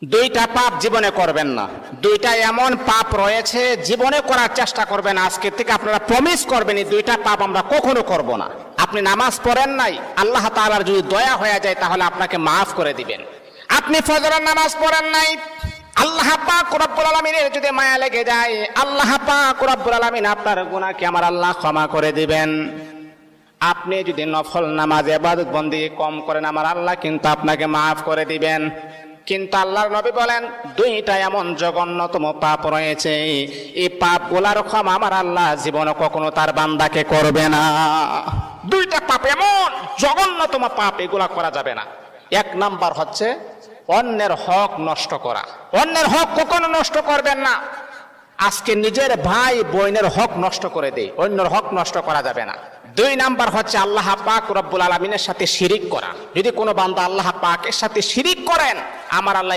দুইটা পাপ জীবনে করবেন না। দুইটা এমন পাপ রয়েছে জীবনে করার চেষ্টা করবেন, আজকে থেকে আপনারা প্রমিস করবেন এই দুইটা পাপ আমরা কখনো করব না। আপনি নামাজ পড়েন নাই, আল্লাহ তাআলার যদি দয়া হয়ে যায় তাহলে আপনাকে মাফ করে দিবেন। আপনি ফজরের নামাজ পড়েন নাই, আল্লাহ পাক রব্বুল আলামিনের যদি মায়া লেগে যায়, আল্লাহ পাক রব্বুল আলামিন আপনার গুনাহকে আমার আল্লাহ ক্ষমা করে দিবেন। আপনি যদি নফল নামাজ ইবাদত বন্দেগী কম করেন, আমার আল্লাহ কিন্তু আপনাকে মাফ করে দিবেন। কিন্তু আল্লাহর নবী বলেন দুইটা এমন জঘন্যতম পাপ রয়েছে, এই পাপগুলার ক্ষমা আমার আল্লাহ জীবনে কখনো তার বান্দাকে করবে না। দুইটা পাপ এমন জঘন্যতম পাপ, এগুলা করা যাবে না। এক নাম্বার হচ্ছে অন্যের হক নষ্ট করা। অন্যের হক কখনো নষ্ট করবেন না। আজকে নিজের ভাই বোনের হক নষ্ট করে দেয়, অন্যের হক নষ্ট করা যাবে না। দুই নাম্বার হচ্ছে আল্লাহ পাক রব্বুল আলামিনের সাথে শিরিক করা। যদি কোনো বান্দা আল্লাহ পাকের সাথে শিরিক করেন, আমার আল্লাহ